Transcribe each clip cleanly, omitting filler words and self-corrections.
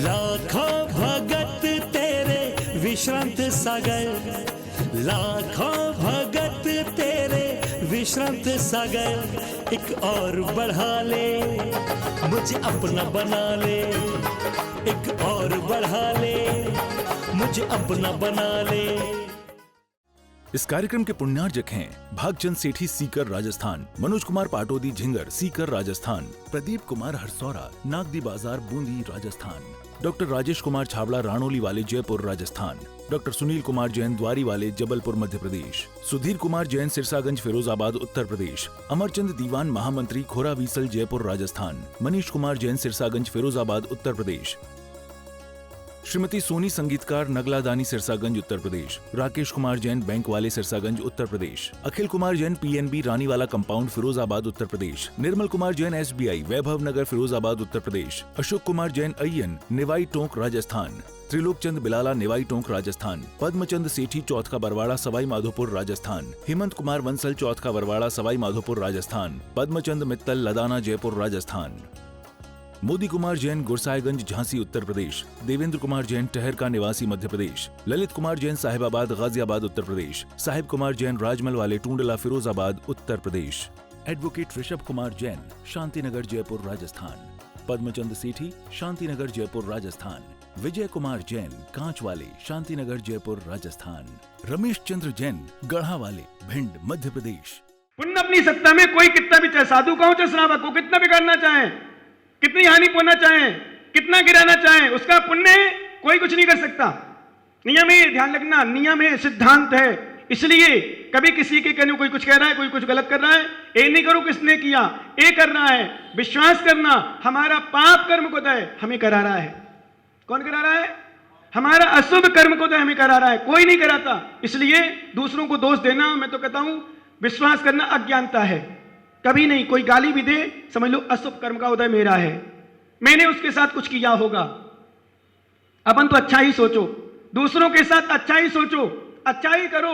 लाखों भगत तेरे विश्रांत सागर, लाखों भगत तेरे विश्रांत सागर। एक और बढ़ा ले, मुझे अपना बना ले, एक और बढ़ा ले, मुझे अपना बना ले। इस कार्यक्रम के पुण्यार्जक हैं भागचंद सेठी सीकर राजस्थान, मनोज कुमार पाटोदी झिंगर सीकर राजस्थान, प्रदीप कुमार हरसौरा नागदी बाजार बूंदी राजस्थान, डॉक्टर राजेश कुमार छाबड़ा राणोली वाले जयपुर राजस्थान, डॉक्टर सुनील कुमार जैन द्वारी वाले जबलपुर मध्य प्रदेश, सुधीर कुमार जैन सिरसागंज फिरोजाबाद उत्तर प्रदेश, अमरचंद दीवान महामंत्री खोरा बीसल जयपुर राजस्थान, मनीष कुमार जैन सिरसागंज फिरोजाबाद उत्तर प्रदेश, श्रीमती सोनी संगीतकार नगला दानी सिरसागंज उत्तर प्रदेश, राकेश कुमार जैन बैंक वाले Sirsaganj Uttar Pradesh, Akhil Kumar Jain PNB रानीवाला compound Firozabad Uttar Pradesh, Nirmal Kumar Jain SBI वैभव नगर फिरोजाबाद उत्तर प्रदेश, अशोक कुमार जैन अय्यन निवाई टोंक राजस्थान, त्रिलोक चंद बिलाला निवाई टोंक राजस्थान, पद्मचंद सेठी चौथ का बरवाड़ा सवाई माधोपुर राजस्थान, हेमंत कुमार बंसल चौथ का बरवाड़ा सवाई माधोपुर राजस्थान, पद्मचंद मित्तल लदाना जयपुर राजस्थान, मोदी कुमार जैन गुरसाईगंज झांसी उत्तर प्रदेश, देवेंद्र कुमार जैन टहर का निवासी मध्य प्रदेश, ललित कुमार जैन साहिबाबाद गाजियाबाद उत्तर प्रदेश, साहिब कुमार जैन राजमल वाले टूंडला फिरोजाबाद उत्तर प्रदेश, एडवोकेट ऋषभ कुमार जैन शांतिनगर जयपुर राजस्थान, पद्मचंद सेठी शांतिनगर जयपुर राजस्थान, विजय कुमार जैन कांच वाले शांतिनगर जयपुर राजस्थान, रमेश चंद्र जैन गढ़ा वाले भिंड मध्य प्रदेश। पुण्य अपनी सत्ता में कोई कितना भी, चाहे साधु का हो चाहे श्रावक को, कितना बिगाड़ना चाहे, कितनी हानि पहुंचना चाहे, कितना गिराना चाहे, उसका पुण्य कोई कुछ नहीं कर सकता। नियम है, ध्यान रखना, नियम है, सिद्धांत है। इसलिए कभी किसी के कहने कोई कुछ कह रहा है, कोई कुछ गलत कर रहा है, ये नहीं करो किसने किया, ये कर रहा है, विश्वास करना हमारा पाप कर्म को दय हमें करा रहा है। कौन करा रहा है? हमारा अशुभ कर्म को दय हमें करा रहा है, कोई नहीं कराता। इसलिए दूसरों को दोष देना, मैं तो कहता हूं विश्वास करना अज्ञानता है। कभी नहीं, कोई गाली भी दे समझ लो अशुभ कर्म का उदय मेरा है, मैंने उसके साथ कुछ किया होगा। अपन तो अच्छा ही सोचो, दूसरों के साथ अच्छा ही सोचो, अच्छा ही करो।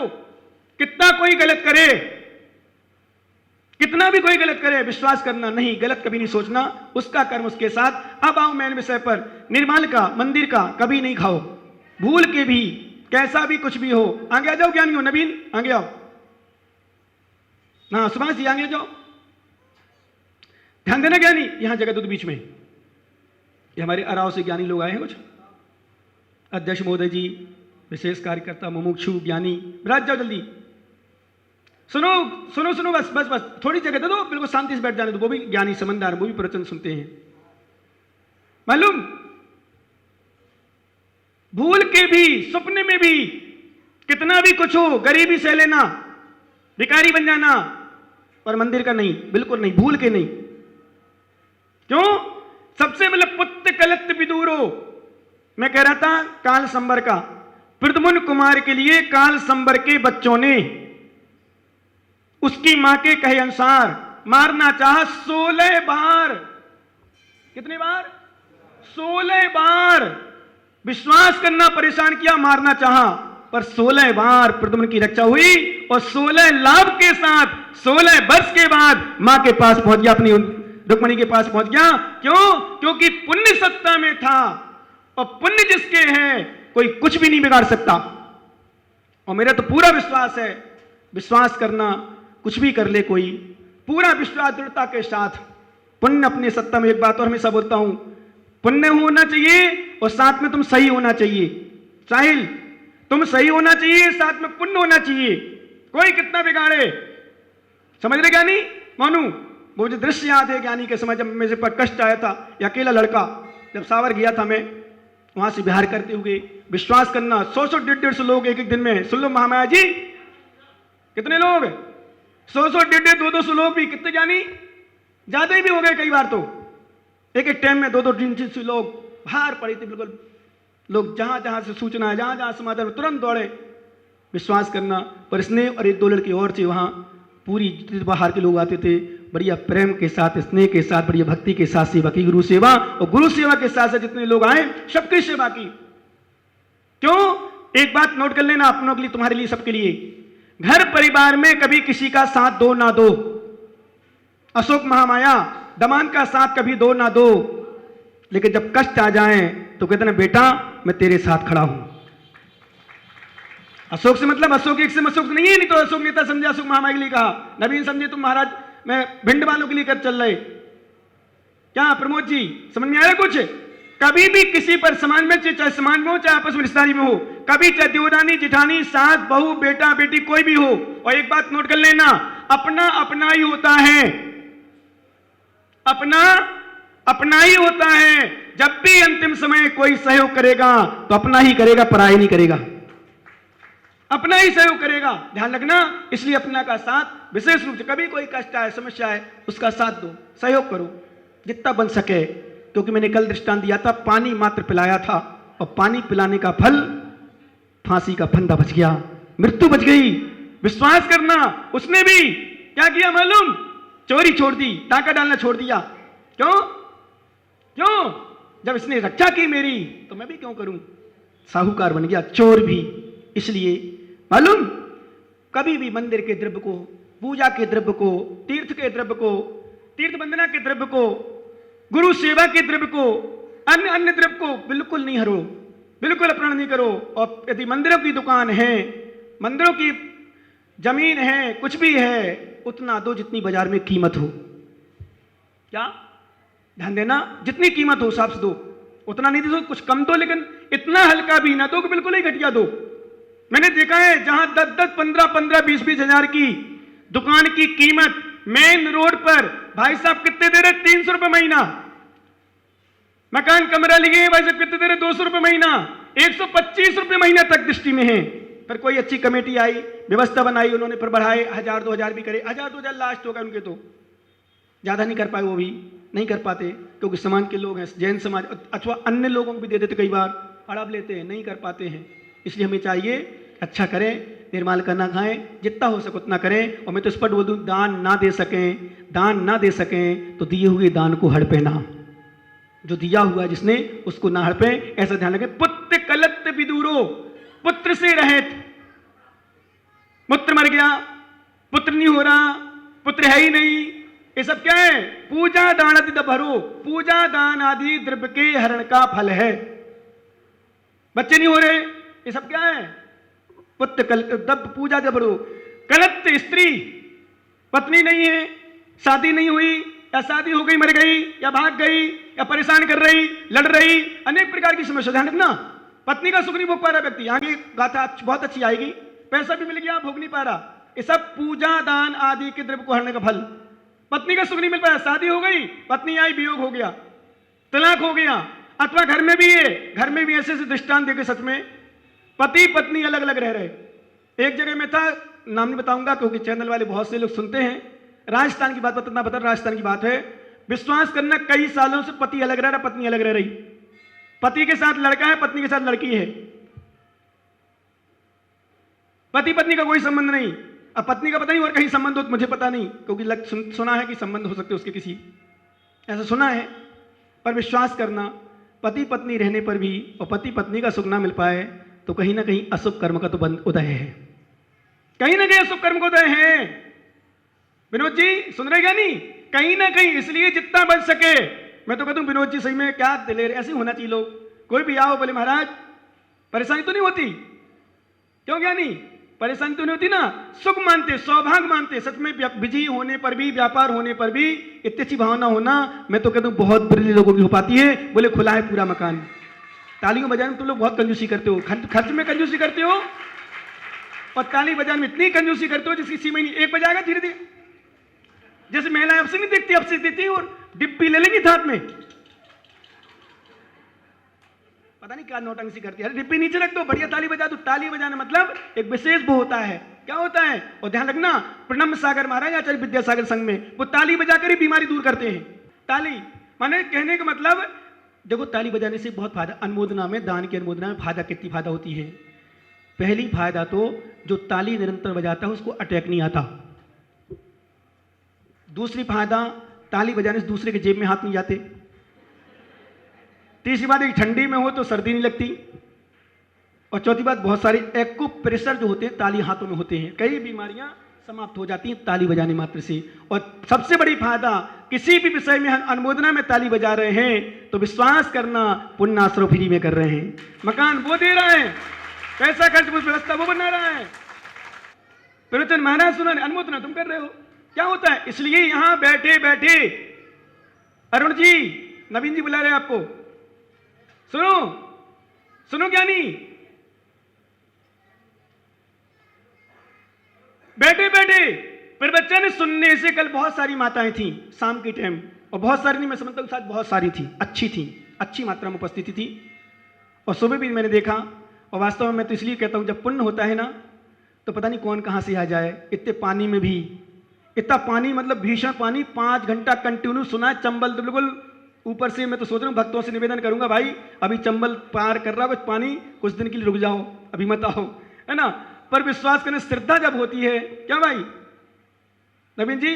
कितना कोई गलत करे, कितना भी कोई गलत करे, विश्वास करना नहीं, गलत कभी नहीं सोचना, उसका कर्म उसके साथ। अब आओ मेन विषय पर, निर्मल का मंदिर का कभी नहीं खाओ, भूल के भी, कैसा भी कुछ भी हो। आगे आ जाओ ज्ञानी हो, नवीन आगे आओ, ना सुभाष जी आगे जाओ, ध्यान देना ज्ञानी, यहां जगह दो बीच में, ये हमारे अराव से ज्ञानी लोग आए हैं, कुछ अध्यक्ष महोदय जी, विशेष कार्यकर्ता, मुमुक्षु ज्ञानी, विराज जाओ जल्दी। सुनो सुनो सुनो, बस बस बस, थोड़ी जगह दे दो, बिल्कुल शांति से बैठ जाने दो। वो भी ज्ञानी समझदार, वो भी प्रवचन सुनते हैं। मालूम, भूल के भी, सपने में भी, कितना भी कुछ हो, गरीबी सह लेना, भिखारी बन जाना, पर मंदिर का नहीं, बिल्कुल नहीं, भूल के नहीं। क्यों? सबसे मतलब पुत्र कलत्त विदूरो, मैं कह रहा था काल संबर का, प्रद्युम्न कुमार के लिए काल संबर के बच्चों ने उसकी मां के कहे अनुसार मारना चाहा 16 बार। कितने बार? 16 बार। विश्वास करना, परेशान किया, मारना चाहा, पर 16 बार प्रद्युम्न की रक्षा हुई और 16 लाभ के साथ 16 वर्ष के बाद मां के पास पहुंच गया, अपनी रुक्मणी के पास पहुंच गया। क्यों? क्योंकि पुण्य सत्ता में था, और पुण्य जिसके है कोई कुछ भी नहीं बिगाड़ सकता। और मेरा तो पूरा विश्वास है, विश्वास करना, कुछ भी कर ले कोई, पूरा विश्वास दृढ़ता के साथ। पुण्य अपनी सत्ता में, एक बात और हमेशा बोलता हूं, पुण्य होना चाहिए और साथ में तुम सही होना चाहिए। साहिल, तुम सही होना चाहिए, साथ में पुण्य होना चाहिए, कोई कितना बिगाड़े। समझ रहे ज्ञानी? मानू, वो मुझे दृश्य याद है ज्ञानी के समय, जब मेरे पर कष्ट आया था, अकेला लड़का, जब सावर गया था मैं, वहां से बिहार करते हुए, विश्वास करना 100 150 लोग एक एक दिन में, सुन लो महामाया जी, कितने लोग, 100 150 200 लोग भी, कितने ज्ञानी, ज्यादा ही भी हो गए कई बार तो। एक एक टाइम में 2 300 लोग बाहर पड़े थे, बिल्कुल लोग जहां जहां से सूचना है, जहां जहां समाचार, तुरंत दौड़े। विश्वास करना, पर स्नेह और 1 2 लड़के और थे वहां, पूरी बाहर के लोग आते थे, बढ़िया प्रेम के साथ, स्नेह के साथ, बढ़िया भक्ति के साथ सेवा की, गुरु सेवा, और गुरु सेवा के साथ साथ जितने लोग आए सबकी सेवा की। क्यों? एक बात नोट कर लेना, अपनों के लिए, तुम्हारे लिए, सबके लिए, घर परिवार में कभी किसी का साथ दो ना दो। अशोक महामाया, दमान का साथ कभी दो ना दो, लेकिन जब कष्ट आ जाए तो कहते ना बेटा मैं तेरे साथ खड़ा हूं। अशोक से मतलब अशोक एक से अशोक नहीं है, नहीं तो अशोक नेता समझे, अशोक महामाई के लिए कहा, नवीन समझे तुम महाराज मैं भिंड वालों के लिए कर चल रहे। क्या प्रमोद जी समझ में आया कुछ? कभी भी किसी पर समाज में, चाहे समाज में हो चाहे आपस में रिश्तेदारी में हो, कभी चाहे देवरानी जेठानी सास बहू बेटा बेटी कोई भी हो, और एक बात नोट कर लेना, अपना अपना ही होता है, अपना अपना ही होता है। जब भी अंतिम समय कोई सहयोग करेगा तो अपना ही करेगा, पराया नहीं करेगा, अपना ही सहयोग करेगा, ध्यान रखना। इसलिए अपना का साथ विशेष रूप से, कभी कोई कष्ट आए समस्या है उसका साथ दो, सहयोग करो जितना बन सके। क्योंकि मैंने कल दृष्टांत दिया था, पानी मात्र पिलाया था और पानी पिलाने का फल फांसी का फंदा बच गया, मृत्यु बच गई। विश्वास करना, उसने भी क्या किया मालूम? चोरी छोड़ दी, डाका डालना छोड़ दिया। क्यों? क्यों? जब इसने रक्षा की मेरी तो मैं भी क्यों करूं? साहूकार बन गया, चोर भी। इसलिए मालूम, कभी भी मंदिर के द्रव्य को, पूजा के द्रव्य को, तीर्थ के द्रव्य को, तीर्थ वंदना के द्रव्य को, गुरु सेवा के द्रव्य को, अन्य अन्य द्रव्य को बिल्कुल नहीं हरो, बिल्कुल अपहरण नहीं करो। और यदि मंदिरों की दुकान है, मंदिरों की जमीन है, कुछ भी है, उतना दो जितनी बाजार में कीमत हो। क्या ध्यान देना, जितनी कीमत हो हिसाब से दो, उतना नहीं दो, कुछ कम दो, लेकिन इतना हल्का भी ना दो कि बिल्कुल ही घटिया दो। मैंने देखा है जहां 10-10, 15-15, 20-20 हजार की दुकान की कीमत मेन रोड पर भाई साहब कितने दे रहे? 300 रुपए महीना। मकान कमरा लिए भाई साहब कितने दे रहे? 200 रुपए महीना, 125 रुपए महीना तक दृष्टि में है। फिर कोई अच्छी कमेटी आई, व्यवस्था बनाई, उन्होंने फिर बढ़ाए, 1000-2000 भी करे, 1000-2000 लास्ट होगा उनके, तो ज्यादा नहीं कर पाए, वो भी नहीं कर पाते क्योंकि समाज के लोग हैं, जैन समाज अथवा अन्य लोगों को भी दे देते, कई बार हड़प लेते हैं, नहीं कर पाते हैं। इसलिए हमें चाहिए अच्छा करें, निर्माल करना खाएं, जितना हो सके उतना करें। और मैं तो स्पष्ट बोल दूं, दान ना दे सकें तो दिए हुए दान को हड़पे ना, जो दिया हुआ है जिसने उसको ना हड़पे, ऐसा ध्यान रखें। पुत्र कलत विदूरो, पुत्र से रहित, पुत्र मर गया, पुत्र नहीं हो रहा, पुत्र है ही नहीं, ये सब क्या है? पूजा दान आदि भरो, पूजा दान आदि द्रव्य के हरण का फल है। बच्चे नहीं हो रहे, ये सब क्या है? पुत्र पूजा जब रो, कलत स्त्री, पत्नी नहीं है, शादी नहीं हुई, या शादी हो गई मर गई, या भाग गई, या परेशान कर रही, लड़ रही, अनेक प्रकार की समस्या। ध्यान रखना, पत्नी का सुख नहीं भोग पा रहा व्यक्ति, आगे गाथा बहुत अच्छी आएगी, पैसा भी मिल गया, भोग नहीं पा रहा, ये सब पूजा दान आदि के द्रव्य को हरने का फल। पत्नी का सुख नहीं मिल पाया, शादी हो गई, पत्नी आई, वियोग हो गया, तलाक हो गया, अथवा घर में भी है, घर में भी ऐसे ऐसे दृष्टांत देखे सच में, पति पत्नी अलग अलग रह रहे। एक जगह में था, नाम नहीं बताऊंगा क्योंकि चैनल वाले बहुत से लोग सुनते हैं, राजस्थान की बात बता, राजस्थान की बात है। विश्वास करना, कई सालों से पति अलग रह रहा, पत्नी अलग रह रही, पति के साथ लड़का है, पत्नी के साथ लड़की है, पति पत्नी का कोई संबंध नहीं। अब पत्नी का पता नहीं और कहीं संबंध हो तो मुझे पता नहीं, क्योंकि सुना है कि संबंध हो सकते उसके किसी, ऐसा सुना है। पर विश्वास करना, पति पत्नी रहने पर भी और पति पत्नी का सुख ना मिल पाए तो कहीं ना कहीं अशुभ कर्म का तो उदय है, कहीं ना कहीं अशुभ कर्म का उदय है। विनोद जी सुन रहे क्या? नहीं, कहीं ना कहीं। इसलिए जितना बन सके, मैं तो कहता हूं विनोद जी सही में क्या दिलेर, ऐसे होना चाहिए लोग। कोई भी आओ बोले महाराज परेशानी तो नहीं होती, क्यों क्या नहीं परेशानी तो नहीं होती ना, सुख मानते, सौभाग्य मानते। सच में बिजी होने पर भी, व्यापार होने पर भी इतनी अच्छी भावना होना, मैं तो कहता हूं बहुत बिरले लोगों की हो पाती है। बोले खुला है पूरा मकान, तालियों बजाने में तुम लोग बहुत कंजूसी करते हो, खर्च में कंजूसी करते हो, और ताली बजाने में इतनी कंजूसी करते हो जिसकी 6 महीने एक बजाएगा धीरे धीरे, जैसे महिलाएं अब से नहीं देखती, अब से देती और डिब्बी ले लेंगी हाथ में, पता नहीं क्या नौटंकी करती है। डिब्बी नीचे रख दो, बढ़िया ताली बजा दो। ताली बजाना मतलब एक विशेष वो होता है, क्या होता है? और ध्यान रखना, प्रणम सागर महाराज आचार्य विद्यासागर संघ में वो ताली बजाकर ही बीमारी दूर करते हैं। ताली माने कहने का मतलब, देखो ताली बजाने से बहुत फायदा, अनुमोदना में, दान की अनुमोदना में फायदा, कितनी फायदा होती है। पहली फायदा तो जो ताली निरंतर बजाता है उसको अटैक नहीं आता। दूसरी फायदा, ताली बजाने से दूसरे के जेब में हाथ नहीं जाते। तीसरी बात, एक ठंडी में हो तो सर्दी नहीं लगती। और चौथी बात, बहुत सारे एक्यूप्रेशर जो होते हैं ताली हाथों में होते हैं, कई बीमारियां समाप्त हो जाती है ताली बजाने मात्र से। और सबसे बड़ी फायदा, किसी भी विषय में अनुमोदना में ताली बजा रहे हैं तो विश्वास करना पुण्य आश्रय फ्री में कर रहे हैं, मकान वो दे रहा है, पैसा खर्च व्यवस्था वो बना रहा है, प्रवचन महाराज सुना, अनुमोदना तुम कर रहे हो। क्या होता है? इसलिए यहां बैठे बैठे अरुण जी, नवीन जी बुला रहे हैं आपको, सुनो सुनो ज्ञानी, बैठे बैठे प्रवचन सुनने से कल बहुत सारी माताएं थी शाम के टाइम, और बहुत सारी नहीं, मैं समझता हूं शायद बहुत सारी थी, अच्छी मात्रा में उपस्थिति थी। और सुबह भी मैंने देखा, और वास्तव में मैं तो इसलिए कहता हूं जब पुण्य होता है ना तो पता नहीं कौन कहां से आ जाए। इतने पानी में भी, इतना पानी मतलब भीषण पानी, 5 घंटा कंटिन्यू सुना है, चंबल तो बिल्कुल ऊपर से। मैं तो सोच रहा हूं भक्तों से निवेदन करूंगा, भाई अभी चंबल पार कर रहा कुछ पानी, कुछ दिन के लिए रुक जाओ, अभी मत आओ, है ना। पर विश्वास करने, श्रद्धा जब होती है, क्या भाई नवीन जी,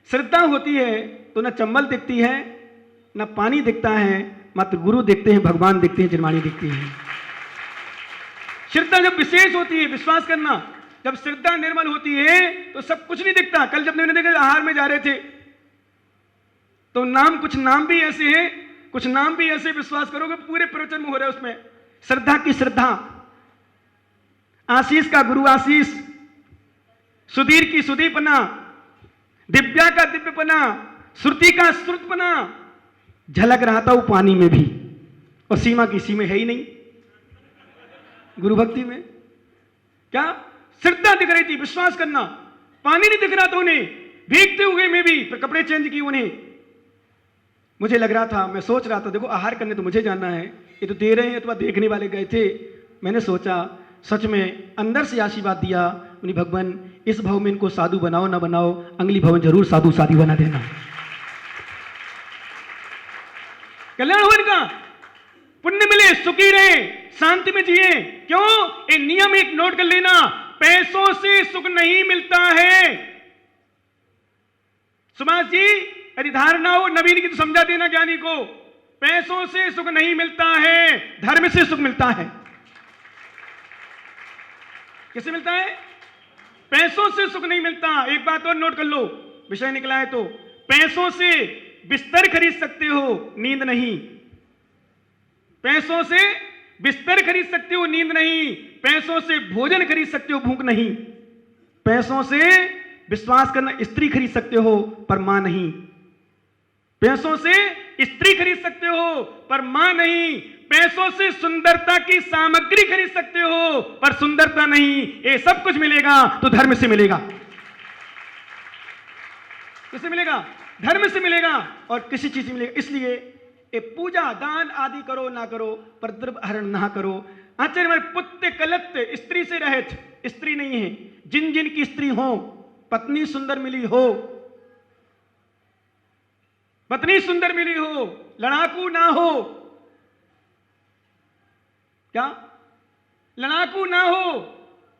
श्रद्धा होती है तो ना चंबल दिखती है ना पानी दिखता है, मात्र गुरु दिखते हैं, भगवान दिखते हैं, जिनवाणी दिखती है। श्रद्धा जब विशेष होती है, विश्वास करना, जब श्रद्धा निर्मल होती है तो सब कुछ नहीं दिखता। कल जब मैंने देखा आहार में जा रहे थे तो कुछ नाम भी ऐसे हैं, कुछ नाम भी ऐसे, विश्वास करोगे पूरे प्रवचन में हो रहे हैं उसमें। श्रद्धा की श्रद्धा, आशीष का गुरु आशीष, सुधीर की सुधीपना, दिव्या का दिव्यपना, श्रुति का श्रुतपना, झलक रहा था वो पानी में भी, और सीमा की सीमा है ही नहीं गुरु भक्ति में। क्या श्रद्धा दिख रही थी, विश्वास करना, पानी नहीं दिख रहा था उन्हें, भीगते हुए में भी, पर कपड़े चेंज किए उन्हें। मुझे लग रहा था, मैं सोच रहा था, देखो आहार करने तो मुझे जाना है, ये तो दे रहे हैं, तो देखने वाले गए थे। मैंने सोचा सच में अंदर से आशीर्वाद दिया, उन्हीं भगवान इस भाव में इनको साधु बनाओ ना बनाओ, अगली भाव में जरूर साधु साधी बना देना, कल्याण हो इनका, पुण्य मिले, सुखी रहे, शांति में जिए। क्यों? ये नियम एक नोट कर लेना, पैसों से सुख नहीं मिलता है। सुभाष जी यदि धारणा हो नवीन की तो समझा देना ज्ञानी को, पैसों से सुख नहीं मिलता है, धर्म से सुख मिलता है। किससे मिलता है? पैसों से सुख नहीं मिलता। एक बात और नोट कर लो, विषय निकला है तो, पैसों से बिस्तर खरीद सकते हो, नींद नहीं। पैसों से बिस्तर खरीद सकते हो, नींद नहीं। पैसों से भोजन खरीद सकते हो, भूख नहीं। पैसों से विश्वास करना स्त्री खरीद सकते हो, पर मां नहीं। पैसों से स्त्री खरीद सकते हो, पर मां नहीं। पैसों से सुंदरता की सामग्री खरीद सकते हो, पर सुंदरता नहीं। ये सब कुछ मिलेगा तो धर्म से मिलेगा। किससे मिलेगा? धर्म से मिलेगा, और किसी चीज से मिलेगा। इसलिए ये पूजा दान आदि करो ना करो, पर द्रव्य हरण ना करो। आचार्य में पुत्र कलत्य, स्त्री से रहित, स्त्री नहीं है। जिन जिन की स्त्री हो, पत्नी सुंदर मिली हो, पत्नी सुंदर मिली हो, लड़ाकू ना हो, क्या लड़ाकू ना हो,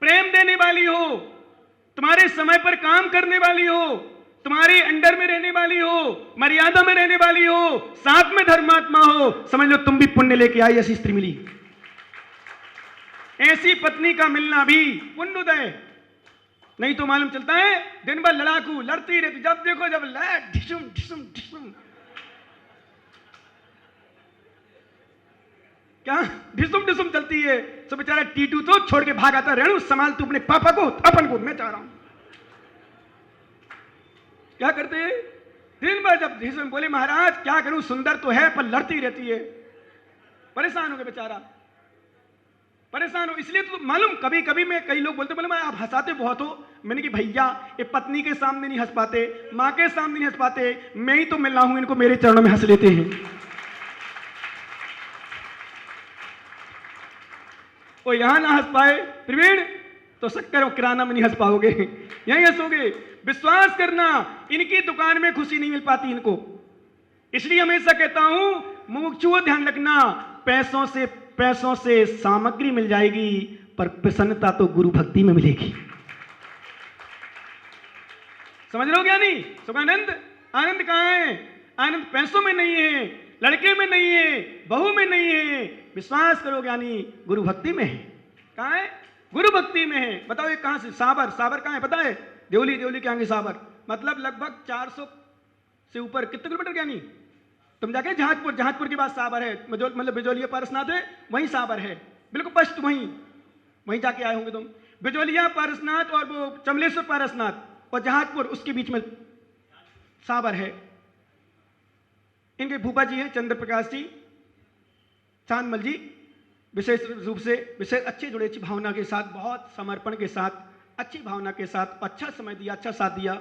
प्रेम देने वाली हो, तुम्हारे समय पर काम करने वाली हो, तुम्हारे अंडर में रहने वाली हो, मर्यादा में रहने वाली हो, साथ में धर्मात्मा हो, समझ लो तुम भी पुण्य लेके आई, ऐसी स्त्री मिली। ऐसी पत्नी का मिलना भी पुण्योदय। नहीं तो मालूम चलता है दिन भर लड़ाकू, लड़ती रहती, जब देखो जब ढिसुम ढिसुम ढिसुम, क्या ढिसुम ढिसुम चलती है। तो बेचारा टीटू तो छोड़ के भाग आता, रेणु संभाल तू अपने पापा को, अपन को, मैं चाह रहा हूं। क्या करते हैं दिन भर, जब ढिसुम बोले महाराज क्या करूं, सुंदर तो है पर लड़ती रहती है। परेशान हो गए बेचारा, परेशान हो। इसलिए तो मालूम, कभी कभी मैं, कई लोग बोलते बोले मैं आप हंसाते बहुत हो। मैंने कि भैया ये पत्नी के सामने नहीं हंस पाते, मां के सामने नहीं हंस पाते, मैं ही तो मिल रहा हूं इनको, मेरे चरणों में हंस लेते हैं। वो यहां ना हंस पाए प्रवीण, तो शक्कर और किराना में नहीं हंस पाओगे, यहीं हंसोगे। विश्वास करना, इनकी दुकान में खुशी नहीं मिल पाती इनको। इसलिए हमेशा कहता हूं मुमुक्षुओं ध्यान रखना, पैसों से सामग्री मिल जाएगी, पर प्रसन्नता तो गुरु भक्ति में मिलेगी। समझ लो क्या नहीं? सुखानंद, आनंद कहां है? आनंद पैसों में नहीं है, लड़के में नहीं है, बहू में नहीं है। विश्वास करो ज्ञानी, गुरु भक्ति में है। कहां है? गुरु भक्ति में है। बताओ ये कहां से? साबर, साबर कहां है पता है? देवली के आगे साबर, मतलब लगभग 400 से ऊपर, कितने किलोमीटर क्या नहीं, तुम जाके जहाजपुर के बाद साबर है, मतलब बिजोलिया पारसनाथ है, वहीं साबर है, बिल्कुल फर्स्ट वहीं जाके आए होंगे तुम। बिजोलिया पारसनाथ और वो चमलेश्वर पारसनाथ और जहाजपुर, उसके बीच में साबर है। इनके भूपा जी हैं चंद्र प्रकाश जी, चांदमल जी, विशेष रूप से अच्छे जुड़े, अच्छी भावना के साथ, बहुत समर्पण के साथ, अच्छी भावना के साथ, अच्छा समय दिया, अच्छा साथ दिया।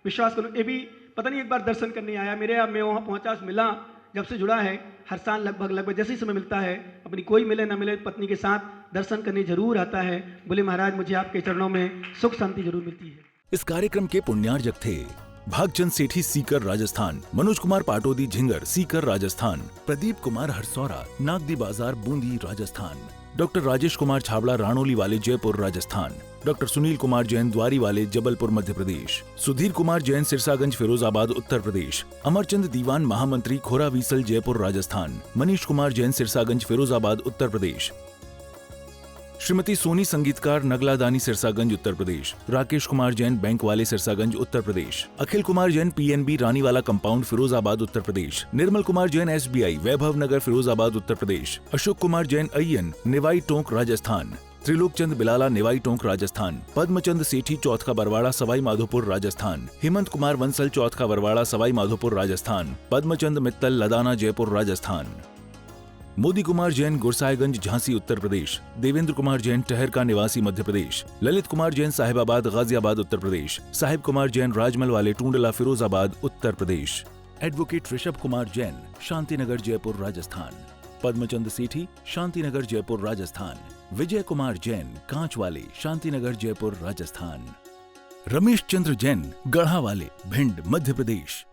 विश्वास करो, ये भी पता नहीं एक बार दर्शन करने आया, मैं वहाँ पहुँचा, मिला, जब से जुड़ा है हर साल लगभग जैसे ही समय मिलता है, अपनी कोई मिले ना मिले, पत्नी के साथ दर्शन करने जरूर आता है। बोले महाराज मुझे आपके चरणों में सुख शांति जरूर मिलती है। इस कार्यक्रम के पुण्यार्जक थे भागचंद सेठी सीकर राजस्थान, मनोज कुमार पाटोदी झिंगर सीकर राजस्थान, प्रदीप कुमार हरसौरा नागदी बाजार बूंदी राजस्थान, डॉक्टर राजेश कुमार छाबड़ा राणोली वाले जयपुर राजस्थान, डॉक्टर सुनील कुमार जैन द्वारी वाले जबलपुर मध्य प्रदेश, सुधीर कुमार जैन सिरसागंज फिरोजाबाद उत्तर प्रदेश, अमरचंद दीवान महामंत्री खोरावीसल जयपुर राजस्थान, मनीष कुमार जैन सिरसागंज फिरोजाबाद उत्तर प्रदेश, श्रीमती सोनी संगीतकार नगलादानी सिरसागंज उत्तर प्रदेश, राकेश कुमार जैन बैंक वाले Sirsaganj Uttar Pradesh, Akhil Kumar Jain PNB रानीवाला compound Firozabad Uttar Pradesh, Nirmal Kumar Jain SBI वैभव नगर फिरोजाबाद उत्तर प्रदेश, अशोक कुमार जैन अय्यन निवाई टोंक राजस्थान, त्रिलोक चंद बिलाला निवाई टोंक राजस्थान, पद्मचंद सेठी चौथ का बरवाड़ा सवाई माधोपुर राजस्थान, हेमंत कुमार वंसल चौथ का बरवाड़ा सवाई माधोपुर राजस्थान, पद्मचंद मित्तल लदाना जयपुर राजस्थान, मोदी कुमार जैन गुरसाईगंज झांसी उत्तर प्रदेश, देवेंद्र कुमार जैन टहरका निवासी मध्य प्रदेश, ललित कुमार जैन साहिबाबाद गाजियाबाद उत्तर प्रदेश, साहिब कुमार जैन राजमल वाले टूंडला फिरोजाबाद उत्तर प्रदेश, एडवोकेट ऋषभ कुमार जैन शांतिनगर जयपुर राजस्थान, पद्मचंद सेठी शांतिनगर जयपुर राजस्थान, विजय कुमार जैन कांच वाले शांतिनगर जयपुर राजस्थान, रमेश चंद्र जैन गढ़ा वाले भिंड मध्य प्रदेश,